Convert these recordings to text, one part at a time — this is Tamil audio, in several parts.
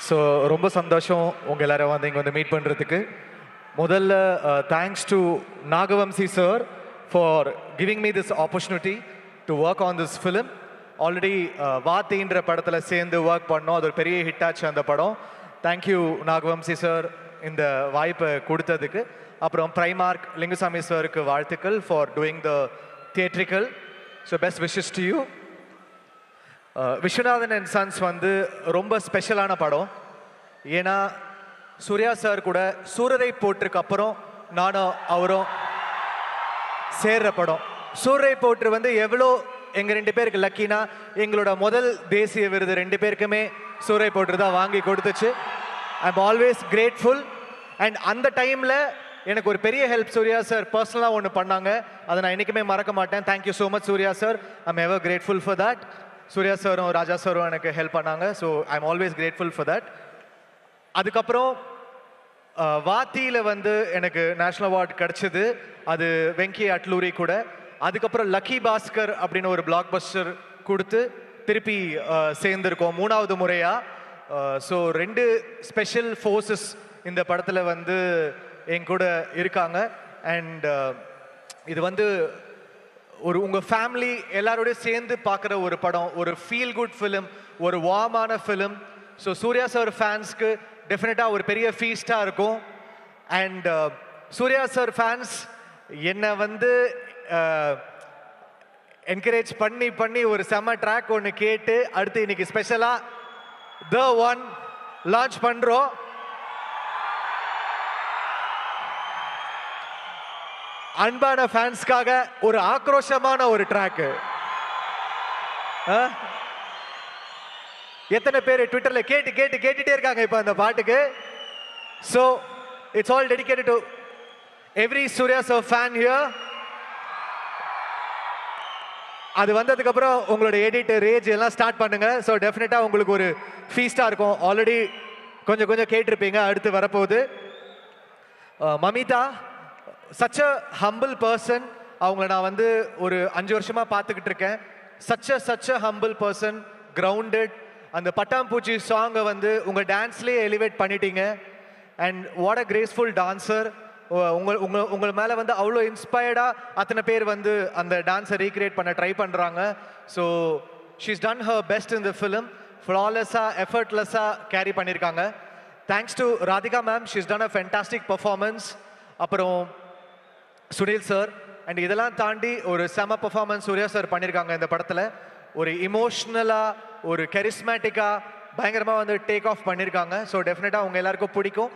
ஸோ ரொம்ப சந்தோஷம் உங்கள் எல்லாரும் வந்து இங்கே வந்து மீட் பண்ணுறதுக்கு. முதல்ல thanks to Nagavamsi sir for giving me this opportunity to work on this film. Already வாத்தின்ற படத்தில் சேர்ந்து ஒர்க் பண்ணோம், அது ஒரு பெரிய ஹிட் ஆச்சு அந்த படம். தேங்க்யூ நாகவம்சி சார் இந்த வாய்ப்பை கொடுத்ததுக்கு. அப்புறம் பிரைமார்க் லிங்குசாமி சாருக்கு வாழ்த்துக்கள் for doing the theatrical. So best wishes to you. Viswanathan and sons வந்து ரொம்ப ஸ்பெஷலான படம். ஏன்னா சூர்யா சார் கூட சூரரை போற்றுக்கு அப்புறம் நானும் அவரும் சேர்ற படம். சூரரை போற்று வந்து எவ்வளோ எங்கள் ரெண்டு பேருக்கு லக்கினா, எங்களோட முதல் தேசிய விருது ரெண்டு பேருக்குமே சூரரை போற்று தான் வாங்கி கொடுத்துச்சு. ஐ எம் ஆல்வேஸ் கிரேட்ஃபுல். அண்ட் அந்த டைமில் எனக்கு ஒரு பெரிய ஹெல்ப் சூர்யா சார் பர்சனலாக ஒன்று பண்ணாங்க, அதை நான் என்றைக்குமே மறக்க மாட்டேன். Thank you so much Surya sir. I am ever grateful for that. Surya சாரும் ராஜா சாரும் எனக்கு ஹெல்ப் பண்ணாங்க. So I am always grateful for that. அதுக்கப்புறம் வாத்தியில் வந்து எனக்கு நேஷ்னல் அவார்ட் கிடச்சிது, அது வெங்கி அட்லூரி கூட. அதுக்கப்புறம் லக்கி பாஸ்கர் அப்படின்னு ஒரு பிளாக் பஸ்டர் கொடுத்து திருப்பி சேர்ந்துருக்கோம் மூணாவது முறையாக. ஸோ ரெண்டு ஸ்பெஷல் ஃபோர்ஸஸ் இந்த படத்தில் வந்து என் கூட இருக்காங்க. அண்ட் இது வந்து ஒரு உங்கள் ஃபேமிலி எல்லாரோடய சேர்ந்து பார்க்குற ஒரு படம், ஒரு ஃபீல் குட் ஃபிலிம், ஒரு வார்மான ஃபிலிம். ஸோ சூர்யா சார் ஃபேன்ஸ்க்கு டெஃபினட்டாக ஒரு பெரிய ஃபீஸ்டாக இருக்கும். அண்ட் சூர்யா சார் ஃபேன்ஸ் என்னை வந்து என்கரேஜ் பண்ணி பண்ணி ஒரு செம்ம ட்ராக் ஒன்று கேட்டு அடுத்து இன்னைக்கு ஸ்பெஷலாக த ஒன் லான்ச் பண்ணுறோம். அன்பான ஃபேன்ஸ்க்காக ஒரு ஆக்ரோஷமான ஒரு ட்ராக்கு. எத்தனை பேர் ட்விட்டர்ல கேட்டுட்டே இருக்காங்க இப்ப அந்த பாட்டுக்கு. So it's all dedicated to every Suriya sir fan here. அது வந்ததுக்கு அப்புறம் உங்களோட எடிட்டர் ரேஜ் எல்லாம் ஸ்டார்ட் பண்ணுங்க. ஸோ டெஃபினட்டா உங்களுக்கு ஒரு ஃபீஸ்டா இருக்கும். ஆல்ரெடி கொஞ்சம் கேட்டிருப்பீங்க, அடுத்து வரப்போகுது. Mamitha such a humble person. அவங்கள நான் வந்து ஒரு 5 வருஷமா பார்த்துக்கிட்டு இருக்கேன். such a humble person, grounded. அந்த பட்டாம்பூச்சி சாங்கை வந்து உங்கள் டான்ஸ்லேயே எலிவேட் பண்ணிட்டீங்க. And what a graceful dancer. உங்கள் மேலே வந்து அவ்வளோ இன்ஸ்பயர்டாக அத்தனை பேர் வந்து அந்த டான்ஸை ரீக்ரியேட் பண்ண ட்ரை பண்ணுறாங்க. So she's done her best in the film. ஃப்ளாலெஸ்ஸாக எஃபர்ட்லெஸ்ஸாக கேரி பண்ணியிருக்காங்க. Thanks to Radhika ma'am, she's done a fantastic performance. அப்புறம் சுனில் சார். அண்ட் இதெல்லாம் தாண்டி ஒரு செம பர்ஃபார்மன்ஸ் சூர்யா சார் பண்ணியிருக்காங்க இந்த படத்தில். ஒரு இமோஷ்னலாக, ஒரு கரிஸ்மேட்டிக்காக பயங்கரமாக வந்து டேக் ஆஃப் பண்ணியிருக்காங்க. ஸோ டெஃபினட்டாக உங்கள் எல்லாருக்கும் பிடிக்கும்.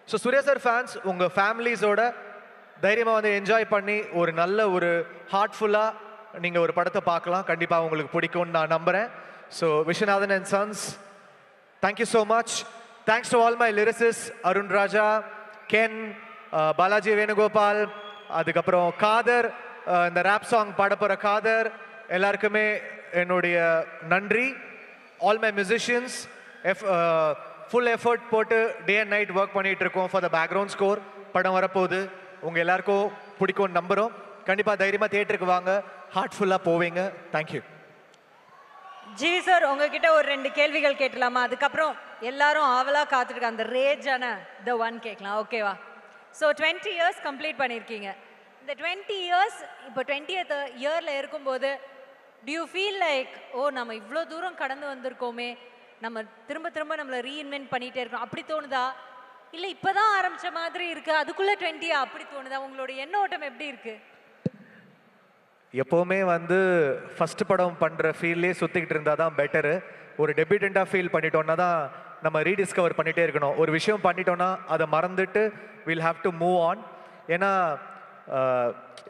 ஸோ சூர்யா சார் ஃபேன்ஸ் உங்கள் ஃபேமிலிஸோட தைரியமாக வந்து என்ஜாய் பண்ணி ஒரு நல்ல ஒரு ஹார்ட்ஃபுல்லாக நீங்கள் ஒரு படத்தை பார்க்கலாம். கண்டிப்பாக உங்களுக்கு பிடிக்கும்னு நான் நம்புகிறேன். So Viswanathan and sons, thank you so much. Thanks to all my lyricist, Arun Raja, Ken, Balaji Venugopal, அதுக்கப்புறம் காதர், இந்த ரேப் சாங் பாட போகிற காதர், எல்லாருக்குமே என்னுடைய நன்றி. All my musicians full effort போட்டு டே அண்ட் நைட் ஒர்க் பண்ணிகிட்டு இருக்கோம் ஃபார் த பேக்ரவுண்ட் ஸ்கோர். படம் வரப்போகுது, உங்கள் எல்லாருக்கும் பிடிக்கும்னு நம்புகிறோம். கண்டிப்பாக தைரியமாக தியேட்டருக்கு வாங்க, ஹார்ட்ஃபுல்லாக போவீங்க. தேங்க்யூ. ஜிவி சார், உங்ககிட்ட ஒரு 2 கேள்விகள் கேட்டலாமா? அதுக்கப்புறம் எல்லாரும் ஆவலாக காத்துட்டு அந்த ரேஜான த ஒன் கேட்கலாம், ஓகேவா? ஸோ 20 இயர்ஸ் கம்ப்ளீட் பண்ணியிருக்கீங்க. இந்த 20 இயர்ஸ் இப்போ 20th இயரில் இருக்கும்போது டு யூ ஃபீல் லைக், ஓ நம்ம இவ்வளோ தூரம் கடந்து வந்திருக்கோமே, நம்ம திரும்ப நம்மளை ரீஇன்வென்ட் பண்ணிகிட்டே இருக்கோம், அப்படி தோணுதா? இல்லை இப்போ தான் ஆரம்பித்த மாதிரி இருக்குது, அதுக்குள்ளே 20 அப்படி தோணுதா? உங்களோட எண்ணோட்டம் எப்படி இருக்குது? எப்போவுமே வந்து ஃபஸ்ட் படம் பண்ணுற ஃபீல்லே சுற்றிக்கிட்டு இருந்தால் தான் பெட்டரு. ஒரு டெபியூட்டண்ட்டாக ஃபீல் பண்ணிட்டோன்னா தான் நம்ம ரீடிஸ்கவர் பண்ணிகிட்டே இருக்கணும். ஒரு விஷயம் பண்ணிட்டோன்னா அதை மறந்துட்டு will have to move on. ஏன்னா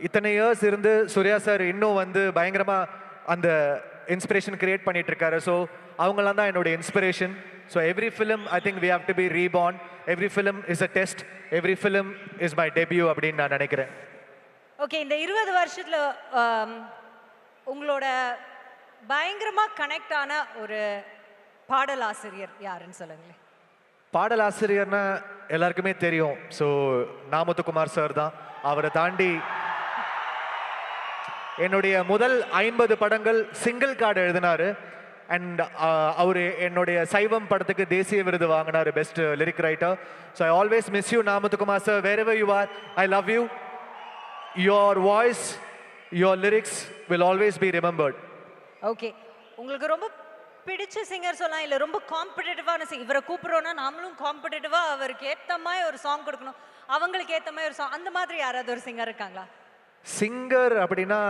இத்தனை இயர்ஸ் இருந்து சூர்யா சார் இன்னும் வந்து பயங்கரமாக அந்த இன்ஸ்பிரேஷன் கிரியேட் பண்ணிட்டு இருக்காரு. ஸோ அவங்களாம் தான் என்னோட inspiration. So every film I think we have to be reborn. Every film is a test. Every film is my debut அப்படின்னு நான் நினைக்கிறேன். ஓகே, இந்த 20 வருஷத்தில் உங்களோட பயங்கரமாக கனெக்ட் ஆன ஒரு பாடலாசிரியர் யாருன்னு சொல்லுங்களேன். பாடலாசிரியர்னா எல்லாருக்குமே தெரியும். ஸோ நாமுத்துக்குமார் சார் தான். அவரை தாண்டி என்னுடைய முதல் 50 படங்கள் சிங்கிள் கார்டு எழுதினாரு. அண்ட் அவர் என்னுடைய சைவம் படத்துக்கு தேசிய விருது வாங்கினாரு best lyric writer. So I always miss you Namuthukumar sir. Wherever you are, I love you. Your voice, your lyrics will always be remembered. Okay, உங்களுக்கு ரொம்ப பிடிச்ச சிங்கர் சொல்லலாம், இல்லை ரொம்ப காம்படிட்டிவான இவரை கூப்பிடுறோன்னா நாமளும் காம்படிட்டிவாக அவருக்கு ஏற்ற மாதிரி ஒரு சாங் கொடுக்கணும், அவங்களுக்கு ஏற்ற மாதிரி ஒரு சாங், அந்த மாதிரி யாராவது ஒரு சிங்கர் இருக்காங்களா? சிங்கர் அப்படின்னா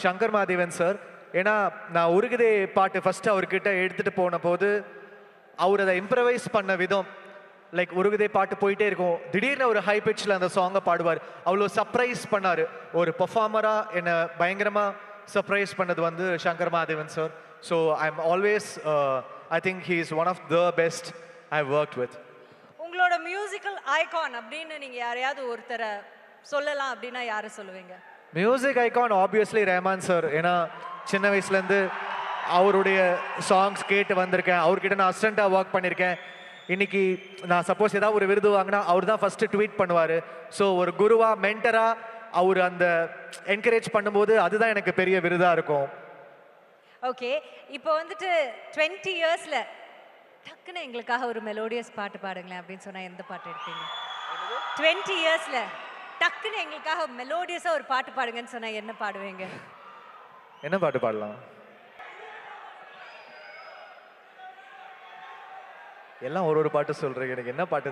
சங்கர் மாதேவன் சார். ஏன்னா நான் உருகுதே பாட்டு ஃபர்ஸ்ட் அவர்கிட்ட எடுத்துட்டு போன போது அவர் அதை இம்ப்ரவைஸ் பண்ண விதம், லைக் உருகுதே பாட்டு போயிட்டே இருக்கும், திடீர்னு ஒரு ஹை பிச்சில் அந்த சாங்கை பாடுவார். அவ்வளோ சர்ப்ரைஸ் பண்ணார். ஒரு பர்ஃபார்மராக என்னை பயங்கரமாக சர்ப்ரைஸ் பண்ணது வந்து Shankar Mahadevan sir. So I am always I think he is one of the best I work with. உங்களோட மியூசிக்கல் ஐகான் அப்படின்னு நீங்கள் யாரையாவது ஒருத்தரை சொல்லலாம் அப்படின்னா யாரை சொல்லுவீங்க? Music icon obviously Rahman sir. ஏன்னா சின்ன வயசுலேருந்து அவருடைய சாங்ஸ் கேட்டு வந்திருக்கேன். அவர்கிட்ட நான் அசிஸ்டண்ட்டாக ஒர்க் பண்ணியிருக்கேன். இன்னைக்கு நான் சப்போஸ் ஏதாவது ஒரு விருது வாங்கினா அவர் தான் ஃபஸ்ட்டு ட்வீட் பண்ணுவார். ஸோ ஒரு குருவா மென்டராக அவர் அந்த என்கரேஜ் பண்ணும்போது அதுதான் எனக்கு பெரிய விருதாக இருக்கும். ஓகே, இப்போ வந்துட்டு 20 இயர்ஸில் டக்குன்னு எங்களுக்காக ஒரு மெலோடியஸ் பாட்டு பாடுங்களேன் அப்படின்னு சொன்னால் எந்த பாட்டு எடுப்பீங்க? 20 இயர்ஸில் டக்குன்னு எங்களுக்காக மெலோடியஸாக ஒரு பாட்டு பாடுங்கன்னு சொன்னால் என்ன பாடுவீங்க? என்ன பாட்டு பாடலாம்? எல்லாம் ஒரு பாட்டு சொல்றீங்க, எனக்கு என்ன பாட்டு?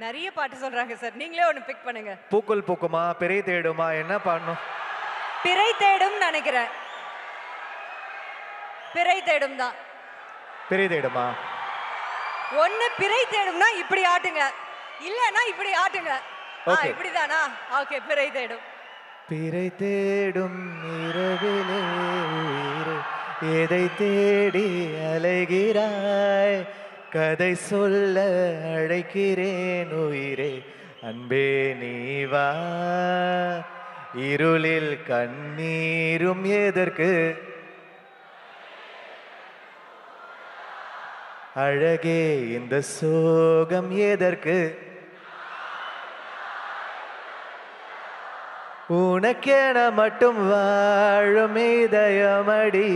நிறைய பாட்டு சொல்றாங்க சார், நீங்களே ஒன்று பிக் பண்ணுங்க. பூக்கள் பூக்குமா, பிறை தேடுமா, என்ன பாடணும்? பிறை தேடும் நினைக்கிறேன். பிறை தேடும் தான். பிறை தேடுமா? ஒன்னு பிறை தேடும்னா இப்படி ஆட்டுங்க, இல்லனா இப்படி ஆட்டுங்க. இப்படிதானா? ஓகே, பிறை தேடும். பிறை தேடும் இரவிலே உயிரே, எதை தேடி அலைகிறாய், கதை சொல்ல அழைக்கிறேன் உயிரே, அன்பே நீ வா, இருளில் கண்ணீரும் எதற்கு, அழகே இந்த சோகம் எதற்கு, உனக்கென மட்டும் வாழும் இதயமடி,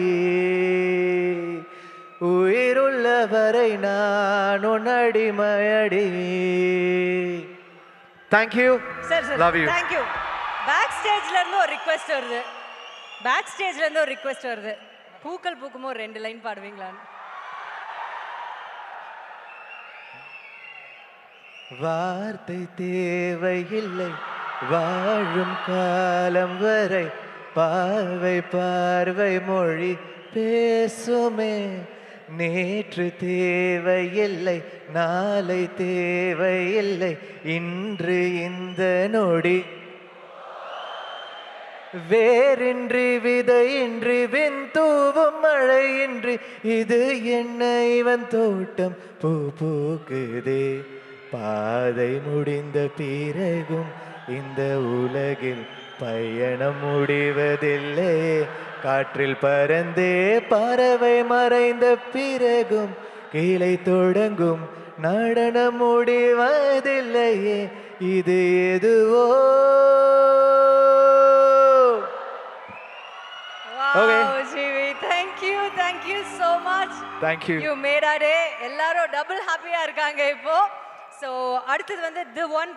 உயிருள்ளவரை நான் உன் அடிமையடி. Thank you sir. Love you. Thank you. Back ஸ்டேஜ்ல இருந்து ஒரு ரிக்வெஸ்ட் வருது. பேக் ஸ்டேஜ்ல இருந்து ஒரு ரிக்வெஸ்ட் வருது. பூக்கள் பூக்குமோ 2 லைன் பாடுவீங்களான்னு? வார்த்தை தேவையில்லை வாழும் காலம் வரை, பார்வை பார்வை மொழி பேசுமே, நேற்று தேவையில்லை நாளை தேவையில்லை, இன்று இந்த நொடி, வேரின்றி விதையின்றி விண்தூவும் மழையின்றி, இது என்ன இவன் தோட்டம் பூ பூக்குதே, பாதை முடிந்த பிறகும் இந்த உலகில் பயணம் முடிவதில்லை, காற்றில் பறந்தே பறவை மறைந்த பிறகும் கீழே தொடங்கும் நடனம் முடிவதில்லையே, இது எதுவோ. Wow, Jivi, thank you so much. Thank you. You made our day. எல்லாரும் டபுள் ஹாப்பியா இருக்காங்க இப்போ. So அடுத்தது வந்து the one